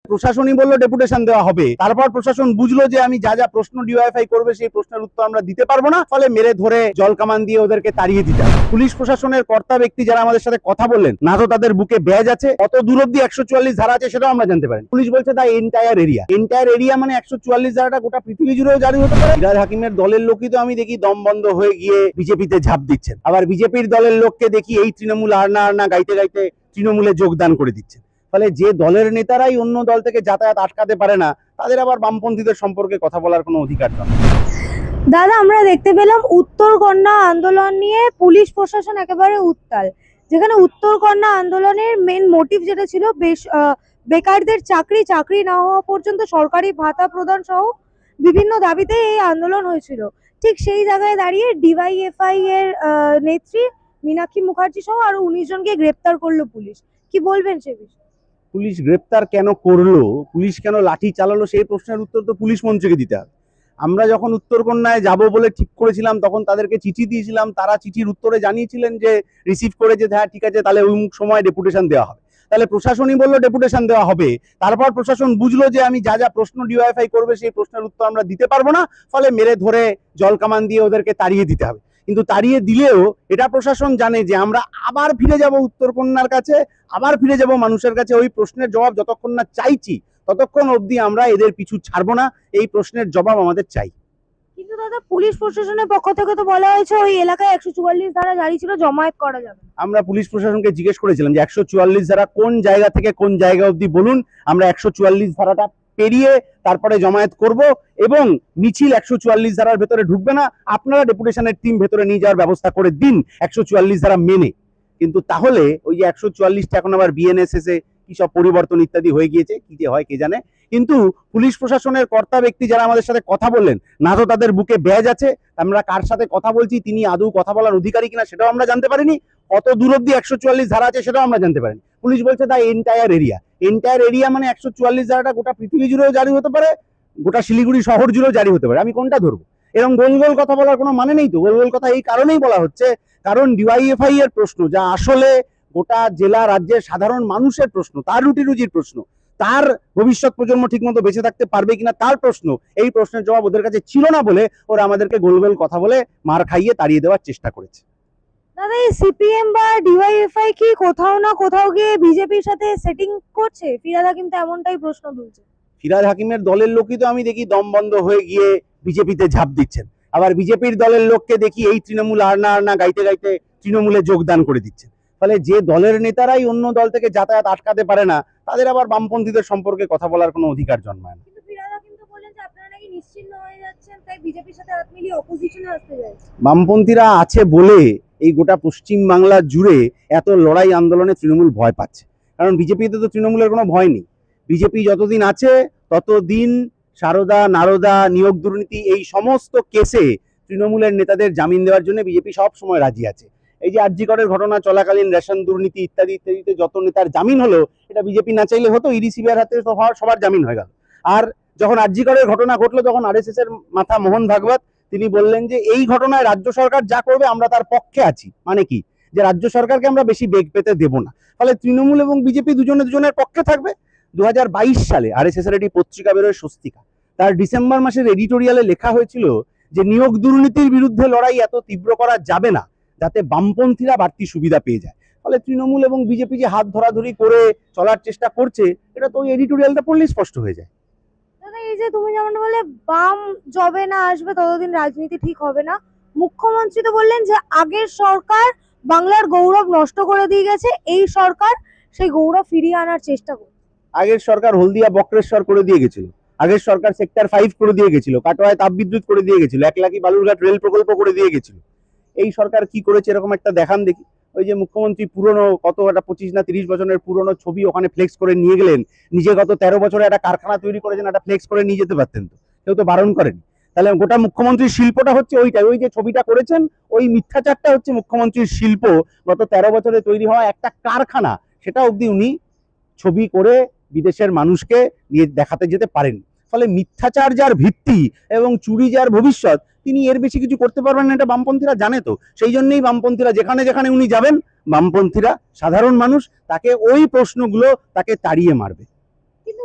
প্রশাসনই বললো ডেপুটেশন দেওয়া হবে, তারপর প্রশাসন বুঝলো যে আমি যা যা প্রশ্ন ডিওয়াইফাই করবে সেই প্রশ্নের উত্তর আমরা দিতে পারবো না, ফলে মেরে ধরে জল কামান দিয়ে ওদেরকে তাড়িয়ে দিতে হবে। পুলিশ প্রশাসনের কর্তা ব্যক্তি যারা আমাদের সাথে কথা বললেন, না তো তাদের বুকে ব্যাজ আছে, কত দূর অব্দি 144 ধারা আছে সেটাও আমরা জানতে পারি। পুলিশ বলছে দা এন্টায়ার এরিয়া মানে 144 ধারাটা গোটা পৃথিবী জুড়েও জারি হতে পারে। ফিরহাদ হাকিমের দলের লোকই তো আমি দেখি দম বন্ধ হয়ে গিয়ে বিজেপিতে ঝাঁপ দিচ্ছেন, আবার বিজেপির দলের লোককে দেখি এই তৃণমূল আর না গাইতে গাইতে তৃণমূলে যোগদান করে দিচ্ছেন। ফলে যে দলের নেতারাই অন্য দল থেকে যাতায়াত আটকাতে পারে না, তাদের আবার বামপন্থীদের সম্পর্কে কথা বলার কোনো অধিকার নেই। দাদা, আমরা দেখতে পেলাম উত্তরকন্যা আন্দোলন নিয়ে পুলিশ প্রশাসন একেবারে উত্তাল, যেখানে উত্তরকন্যা আন্দোলনের মেন মোটিভ যেটা ছিল বেকারদের চাকরি না হওয়া পর্যন্ত সরকারি ভাতা প্রদান সহ বিভিন্ন দাবিতে এই আন্দোলন হয়েছিল। ঠিক সেই জায়গায় দাঁড়িয়ে ডিওয়াইএফআই এর নেত্রী মীনাক্ষী মুখার্জি সহ আরো 19 জনকে গ্রেপ্তার করলো পুলিশ। কি বলবেন সে বিষয়ে? পুলিশ গ্রেপ্তার কেন করলো, পুলিশ কেন লাঠি চালালো, সেই প্রশ্নের উত্তর তো পুলিশ মন্ত্রীকে দিতে হবে। আমরা যখন উত্তরকন্যায় যাব বলে ঠিক করেছিলাম তখন তাদেরকে চিঠি দিয়েছিলাম, তারা চিঠির উত্তরে জানিয়েছিলেন যে রিসিভ করে যে হ্যাঁ ঠিক আছে তাহলে ওই সময় ডেপুটেশন দেওয়া হবে। তাহলে প্রশাসনই বললো ডেপুটেশন দেওয়া হবে, তারপর প্রশাসন বুঝলো যে আমি যা যা প্রশ্ন ডিওয়াইফাই করবে সেই প্রশ্নের উত্তর আমরা দিতে পারবো না, ফলে মেরে ধরে জল কামান দিয়ে ওদেরকে তাড়িয়ে দিতে হবে। কিন্তু তাড়িয়ে দিলেও এটা প্রশাসন জানে যে আমরা আবার ফিরে যাব উত্তরকন্যার কাছে, আবার ফিরে যাব মানুষের কাছে। ওই প্রশ্নের জবাব যতক্ষণ না চাইছি ততক্ষণ অবধি আমরা এদের পিছু ছাড়বো না, এই প্রশ্নের জবাব আমাদের চাই। কিন্তু দাদা, পুলিশ প্রশাসনের পক্ষ থেকে তো বলা হয়েছে ওই এলাকায় 144 ধারা জারি ছিল, জমায়েত করা যাবে। আমরা পুলিশ প্রশাসনকে জিজ্ঞেস করেছিলাম যে 144 ধারা কোন জায়গা থেকে কোন জায়গা অবধি বলুন, আমরা 144 ধারাটা পেরিয়ে তারপরে জমায়েত করব এবং মিছিল 144 ধারার ভেতরে ঢুকবে না, আপনারা ডেপুটেশনের টিম ভেতরে নিয়ে যাওয়ার ব্যবস্থা করে দিন 144 ধারা মেনে। কিন্তু তাহলে ওই যে 144টা এখন আবার বিএনএসএস এ কি সব পরিবর্তন ইত্যাদি হয়ে গিয়েছে, কি যে হয় কে জানে। কিন্তু পুলিশ প্রশাসনের কর্তা ব্যক্তি যারা আমাদের সাথে কথা বললেন, না তো তাদের বুকে ব্যাজ আছে, আমরা কার সাথে কথা বলছি তিনি আদৌ কথা বলার অধিকারী কিনা সেটাও আমরা জানতে পারিনি, কত দূর অব্দি 144 ধারা আছে সেটাও আমরা জানতে পারিনি। পুলিশ বলছে দা এন্টায়ার এরিয়া মানে 144 ধারাটা গোটা পৃথিবী জুড়েও জারি হতে পারে, গোটা শিলিগুড়ি শহর জুড়েও জারি হতে পারে। আমি কোনটা ধরবো? এরকম গোল গোল কথা বলার কোনো মানে নেই তো। গোল গোল কথা এই কারণেই বলা হচ্ছে কারণ ডিওয়াইএফআই এর প্রশ্ন, যা আসলে গোটা জেলা রাজ্যের সাধারণ মানুষের প্রশ্ন, তার রুটি রুজির প্রশ্ন, তার ভবিষ্যৎ প্রজন্ম ঠিকমতো বেঁচে থাকতে পারবে কিনা তার প্রশ্ন, এই প্রশ্নের জবাব ওদের কাছে ছিল না বলে ওরা আমাদেরকে গোল গোল কথা বলে মার খাইয়ে তাড়িয়ে দেওয়ার চেষ্টা করেছে। দাদা, এই সিপিএম বা ডিওয়াইএফআই কি কোথাও না কোথাও গিয়ে বিজেপির সাথে সেটিং করছে? ফিরহাদ হাকিম তো এমনটাই প্রশ্ন তুলছে। ফিরহাদ হাকিমের দলের লোকই তো আমি দেখি দম বন্ধ হয়ে গিয়ে বিজেপিতে ঝাঁপ দিচ্ছেন, আবার বিজেপির দলের লোককে দেখি এই তৃণমূল আর না গাইতে গাইতে তৃণমূলে যোগদান করে দিচ্ছেন। ফলে যে দলের নেতারাই অন্য দল থেকে যাতায়াত আটকাতে পারে না, তাদের আবার বামপন্থীদের সম্পর্কে কথা বলার কোনো অধিকার জন্মায় না। কিন্তু ফিরহাদ হাকিম তো বললেন যে আপনারা নাকি নিশ্চিহ্ন হয়ে যাচ্ছেন, তাই বিজেপির সাথে হাত মিলিয়ে অপোজিশনে আসতে যাচ্ছে। বামপন্থীরা আছে বলে এই গোটা পশ্চিম বাংলা জুড়ে এত লড়াই আন্দোলনে তৃণমূল ভয় পাচ্ছে, কারণ বিজেপিতে তো তৃণমূলের কোনো ভয় নেই। বিজেপি যতদিন আছে ততদিন সারদা নারদা নিয়োগ দুর্নীতি এই সমস্ত কেসে তৃণমূলের নেতাদের জামিন দেওয়ার জন্য বিজেপি সব সময় রাজি আছে। এই যে আরজি করের ঘটনা চলাকালীন রেশন দুর্নীতি ইত্যাদি ইত্যাদিতে যত নেতার জামিন হলো, এটা বিজেপি না চাইলে হতো, ইডি সিবিআইয়ের হাতে সবার জামিন হয়ে গেল। আর যখন আরজি করের ঘটনা ঘটলো তখন আরএসএস এর মাথা মোহন ভাগবত তিনি বললেন যে এই ঘটনায় রাজ্য সরকার যা করবে আমরা তার পক্ষে আছি, মানে কি যে রাজ্য সরকারকে আমরা বেশি বেগ পেতে দেব না। ফলে তৃণমূল এবং বিজেপি দুজনের পক্ষে থাকবে। 2022 সালে আরএসএস এর একটি পত্রিকা বেরোয় স্বস্তিকা, তার ডিসেম্বর মাসের এডিটোরিয়ালে লেখা হয়েছিল যে নিয়োগ দুর্নীতির বিরুদ্ধে লড়াই এত তীব্র করা যাবে না যাতে বামপন্থীরা বাড়তি সুবিধা পেয়ে যায়। ফলে তৃণমূল এবং বিজেপি যে হাত ধরাধরি করে চলার চেষ্টা করছে, এটা তো ওই এডিটোরিয়ালটা পড়লেই স্পষ্ট হয়ে যায়। দাদা, এই যে তুমি যেমন বলে বাম যবে না আসবে ততদিন রাজনীতি ঠিক হবে না, মুখ্যমন্ত্রী তো বললেন যে আগের সরকার বাংলার গৌরব নষ্ট করে দিয়ে গেছে, এই সরকার সেই গৌরব ফিরিয়ে আনার চেষ্টা করছে। আগের সরকার হলদিয়া বক্রেশ্বর করে দিয়ে গেছিল, আগের সরকার সেক্টর 5 করে দিয়ে গেছিল, কাটোয়ায় তাপবিদ্যুৎ করে দিয়ে গেছিল, 1 লাখি বালুরঘাট রেল প্রকল্প করে দিয়ে গেছিল। এই সরকার কি করেছে এরকম একটা দেখান দেখি। ওই যে মুখ্যমন্ত্রী পুরনো কত একটা 25 না 30 বছরের পুরনো ছবি ওখানে ফ্লেক্স করে নিয়ে গেলেন, নিজে গত 13 বছরে একটা কারখানা তৈরি করেছেন, একটা ফ্লেক্স করে নিয়ে যেতে পারতেন তো, কেউ তো বারণ করেনি। তাহলে গোটা মুখ্যমন্ত্রীর শিল্পটা হচ্ছে ওইটাই, ওই যে ছবিটা করেছেন ওই মিথ্যাচারটা হচ্ছে মুখ্যমন্ত্রীর শিল্প। গত 13 বছরে তৈরি হওয়া একটা কারখানা, সেটা অবধি উনি ছবি করে বিদেশের মানুষকে নিয়ে দেখাতে যেতে পারেন। ফলে মিথ্যাচার যার ভিত্তি এবং চুরি যার ভবিষ্যৎ, তিনি এর বেশি কিছু করতে পারবেন না, এটা বামপন্থীরা জানে তো। সেই জন্যই বামপন্থীরা যেখানে যেখানে উনি যাবেন, বামপন্থীরা সাধারণ মানুষ তাকে ওই প্রশ্নগুলো তাকে তাড়িয়ে মারবে। কিন্তু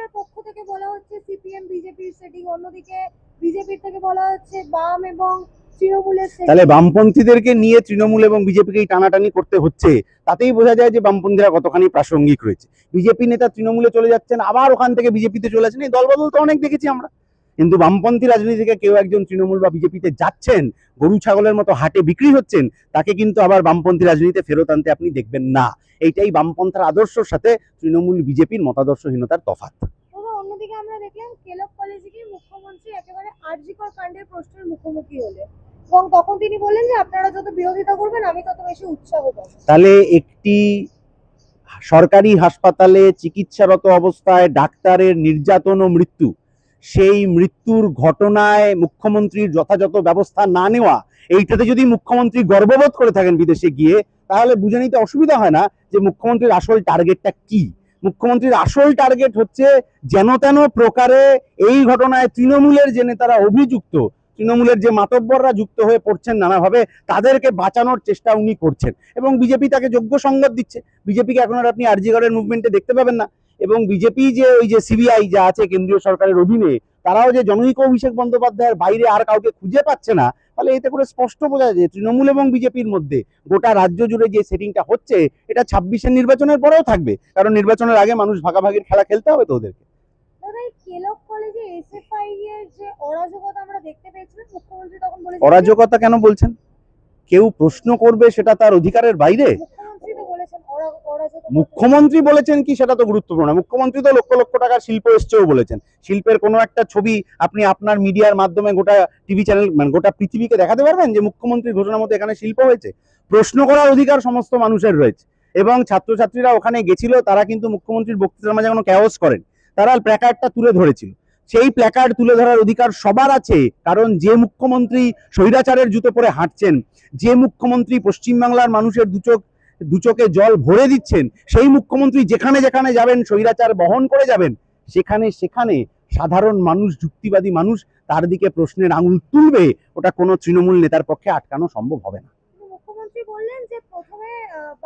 তৃণমূলের পক্ষ থেকে বলা হচ্ছে সিপিএম বিজেপির সেটিং, অন্যদিকে বিজেপির থেকে বলা হচ্ছে বাম এবং তৃণমূলের setting। তাহলে বামপন্থীদেরকে নিয়ে তৃণমূল এবং বিজেপিকে টানাটানি করতে হচ্ছে, তাতেই বোঝা যায় যে বামপন্থীরা কতখানি প্রাসঙ্গিক রয়েছে। বিজেপি নেতা তৃণমূলে চলে যাচ্ছেন, আবার ওখান থেকে বিজেপিতে চলে যাচ্ছেন, এই দলবদল তো অনেক দেখেছি আমরা। কিন্তু বামপন্থী রাজনীতি থেকে কেউ একজন তৃণমূল বা বিজেপিতে যাচ্ছেন, গরু ছাগলের মতো হাটে বিক্রি হচ্ছেন, তাকে কিন্তু আবার বামপন্থী রাজনীতিতে ফেরত আনতে আপনি দেখবেন না। এইটাই বামপন্থার আদর্শের সাথে তৃণমূল বিজেপির মতাদর্শহীনতার তফাৎ। অন্যদিকে আমরা দেখলাম কেলক কলেজে গিয়ে মুখ্যমন্ত্রী একেবারে আরজিকর কাণ্ডের প্রশ্নের মুখোমুখি হলেন এবং তখন তিনি বললেন যে আপনারা যত বিরোধিতা করবেন আমি তত বেশি উৎসাহ পাবো। তাহলে একটি সরকারি হাসপাতালে চিকিৎসারত অবস্থায় ডাক্তারের নির্যাতন ও মৃত্যু, সেই মৃত্যুর ঘটনায় মুখ্যমন্ত্রীর যথাযথ ব্যবস্থা না নেওয়া, এইটাতে যদি মুখ্যমন্ত্রী গর্ববোধ করে থাকেন বিদেশে গিয়ে, তাহলে বুঝে নিতে অসুবিধা হয় না যে মুখ্যমন্ত্রীর আসল টার্গেটটা কি। মুখ্যমন্ত্রীর আসল টার্গেট হচ্ছে যেন তেন প্রকারে এই ঘটনায় তৃণমূলের যে নেতারা অভিযুক্ত, তৃণমূলের যে মাতব্বররা যুক্ত হয়ে পড়ছেন নানাভাবে, তাদেরকে বাঁচানোর চেষ্টা উনি করছেন এবং বিজেপি তাকে যোগ্য সংবাদ দিচ্ছে। বিজেপিকে এখন আর আপনি আরজিগড়ের মুভমেন্টে দেখতে পাবেন না। এবং বিজেপি যে ওই যে সিবিআই যা আছে কেন্দ্রীয় সরকারের অধীনে, তারাও যে জনৈক অভিষেক বন্দ্যোপাধ্যায়ের বাইরে আর কাউকে খুঁজে পাচ্ছে না, তাহলে এতে করে স্পষ্ট বোঝা যায় তৃণমূল এবং বিজেপির মধ্যে গোটা রাজ্য জুড়ে যে সেটিংটা হচ্ছে, এটা 26-এর নির্বাচনের পরেও থাকবে, কারণ নির্বাচনের আগে মানুষ ভাগাভাগির খেলা খেলতে হবে তো ওদেরকে। কেলক কলেজে এসএফআই এর যে অরাজকতা আমরা দেখতে পেয়েছিলাম, মুখ্যমন্ত্রী তখন বলেছেন অরাজকতা কেন বলছেন? কেউ প্রশ্ন করবে সেটা তার অধিকারের বাইরে? মুখ্যমন্ত্রী তো বলেছেন অরাজকতা। মুখ্যমন্ত্রী বলেছেন কি সেটা তো গুরুত্বপূর্ণ না। মুখ্যমন্ত্রী তো লক্ষ লক্ষ টাকার শিল্প এসছেও বলেছেন। শিল্পের কোনো একটা ছবি আপনি আপনার মিডিয়ার মাধ্যমে গোটা টিভি চ্যানেল মানে গোটা পৃথিবীকে দেখাতে পারবেন যে মুখ্যমন্ত্রীর ঘোষণা মতো এখানে শিল্প হয়েছে? প্রশ্ন করার অধিকার সমস্ত মানুষের রয়েছে। এবং ছাত্রছাত্রীরা ওখানে গেছিল, তারা কিন্তু মুখ্যমন্ত্রীর বক্তৃতার মাঝে কোনো ক্যাওস করেন, তারা প্ল্যাকার্ডটা তুলে ধরেছিল। সেই প্ল্যাকার্ড তুলে ধরার অধিকার সবার আছে, কারণ যে মুখ্যমন্ত্রী স্বৈরাচারের জুতো পরে হাঁটছেন, যে মুখ্যমন্ত্রী পশ্চিমবাংলার মানুষের দু চোখে জল ভরে দিচ্ছেন, সেই মুখ্যমন্ত্রী যেখানে যেখানে যাবেন স্বৈরাচার বহন করে যাবেন, সেখানে সেখানে সাধারণ মানুষ, যুক্তিবাদী মানুষ তার দিকে প্রশ্নের আঙুল তুলবে। ওটা কোনো তৃণমূল নেতার পক্ষে আটকানো সম্ভব হবে না। মুখ্যমন্ত্রী বললেন যে প্রথমে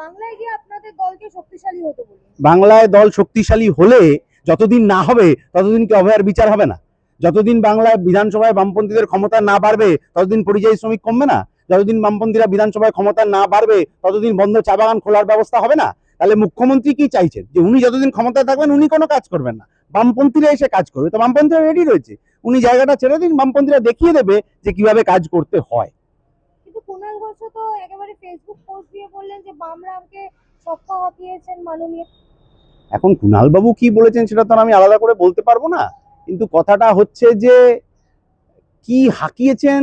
বাংলায় গিয়ে আপনাদের দলকে শক্তিশালী হতে বলুন। বাংলায় দল শক্তিশালী হলে যতদিন না হবে ততদিন কি অভয়ার বিচার হবে না? যতদিন বাংলায় বিধানসভায় বামপন্থীদের ক্ষমতা না বাড়বে ততদিন পরিযায়ী শ্রমিক কমবে না? যতদিন বামপন্থীরা বিধানসভায় ক্ষমতা না বাড়বে ততদিন বন্ধ চা বাগান খোলার ব্যবস্থা হবে না? তাহলে মুখ্যমন্ত্রী কি চাইছেন? যে উনি যতদিন ক্ষমতায় থাকবেন উনি কোনো কাজ করবেন না, বামপন্থীরা এসে কাজ করবে। তো বামপন্থীরা রেডি রয়েছে, উনি জায়গাটা ছেড়ে দিন, বামপন্থীরা দেখিয়ে দেবে যে কিভাবে কাজ করতে হয়। কিন্তু কুণাল ঘোষ তো একেবারে ফেসবুক পোস্ট দিয়ে বললেন যে বামরামকে ছক্কা হাঁকিয়েছেন মাননীয়। এখন কুণাল বাবু কি বলেছেন সেটা তো আমি আলাদা করে বলতে পারবো না, কিন্তু কথাটা হচ্ছে যে কি হাঁকিয়েছেন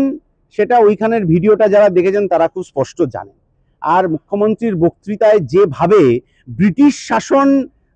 সেটা ওইখানের ভিডিওটা যারা দেখেছেন তারা খুব স্পষ্ট জানেন। আর মুখ্যমন্ত্রীর বক্তৃতায় যেভাবে ব্রিটিশ শাসন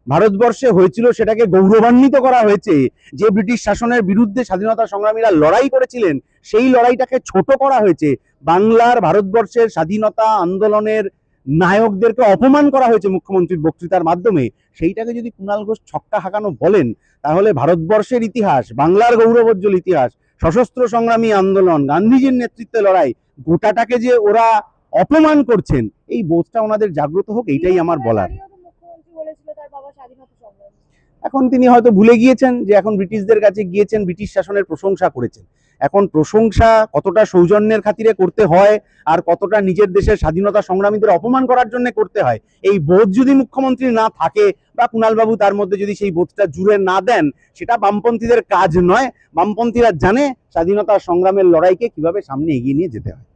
ভারতবর্ষে হয়েছিল সেটাকে গৌরবান্বিত করা হয়েছে, যে ব্রিটিশ শাসনের বিরুদ্ধে স্বাধীনতা সংগ্রামীরা লড়াই করেছিলেন সেই লড়াইটাকে ছোট করা হয়েছে, বাংলার ভারতবর্ষের স্বাধীনতা আন্দোলনের নায়কদেরকে অপমান করা হয়েছে মুখ্যমন্ত্রীর বক্তৃতার মাধ্যমে, সেইটাকে যদি কুণাল ঘোষ ছক্কা হাঁকানো বলেন, তাহলে ভারতবর্ষের ইতিহাস, বাংলার গৌরবোজ্জ্বল ইতিহাস, সশস্ত্র সংগ্রামী আন্দোলন, গান্ধীজির নেতৃত্বে লড়াই, গোটাটাকে যে ওরা অপমান করছেন, এই বোধটা ওনাদের জাগ্রত হোক, এইটাই আমার বলার। এখন তিনি হয়তো ভুলে গিয়েছেন যে এখন ব্রিটিশদের কাছে গিয়েছেন, ব্রিটিশ শাসনের প্রশংসা করেছেন। এখন প্রশংসা কতটা সৌজন্যের খাতিরে করতে হয় আর কতটা নিজের দেশের স্বাধীনতা সংগ্রামীদের অপমান করার জন্য করতে হয়, এই বোধ যদি মুখ্যমন্ত্রী না থাকে বা কুণালবাবু তার মধ্যে যদি সেই বোধটা জুড়ে না দেন, সেটা বামপন্থীদের কাজ নয়। বামপন্থীরা জানে স্বাধীনতা সংগ্রামের লড়াইকে কিভাবে সামনে এগিয়ে নিয়ে যেতে হয়।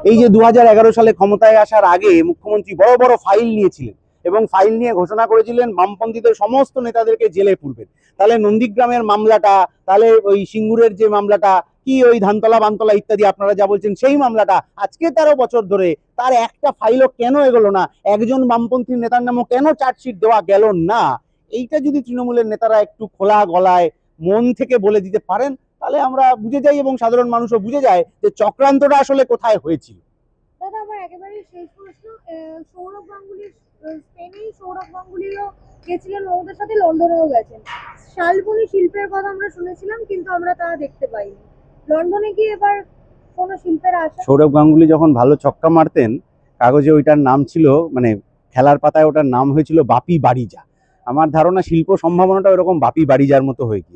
এই যে 2011 সালে ক্ষমতায় আসার আগে মুখ্যমন্ত্রী বড় বড় ফাইল নিয়েছিলেন এবং ফাইল নিয়ে ঘোষণা করেছিলেন বামপন্থীদের সমস্ত নেতাদেরকে জেলে পুরবেন। তাহলে নন্দীগ্রামের মামলাটা, তাহলে ওই সিঙ্গুরের যে মামলাটা, কি ওই ধানতলা বানতলা ইত্যাদি আপনারা যা বলছেন সেই মামলাটা, আজকে 13 বছর ধরে তার একটা ফাইলও কেন এগোলো না? একজন বামপন্থী নেতার নামও কেন চার্জশিট দেওয়া গেল না? এইটা যদি তৃণমূলের নেতারা একটু খোলা গলায় মন থেকে বলে দিতে পারেন, তাহলে আমরা বুঝে যাই এবং সাধারণ মানুষও বুঝে যায় যে চক্রান্তটা আসলে কোথায় হয়েছিল। দাদা আমার একেবারে শেষ প্রশ্ন, সৌরভ গাঙ্গুলি স্পেনেই, সৌরভ গাঙ্গুলিও গেছিলেন ওদের সাথে, লন্ডনেও গেছেন। শালবনী শিল্পের কথা আমরা শুনেছিলাম কিন্তু আমরা তা দেখতে পাইনি। লন্ডনে কি এবার কোনো শিল্পের আশা? সৌরভ গাঙ্গুলি যখন ভালো ছক্কা মারতেন কাগজে ওইটার নাম ছিল, মানে খেলার পাতায় ওটার নাম হয়েছিল বাপি বাড়িজা। আমার ধারণা শিল্প সম্ভাবনাটা ওরকম বাপি বাড়িজার মতো হয়ে গিয়েছে।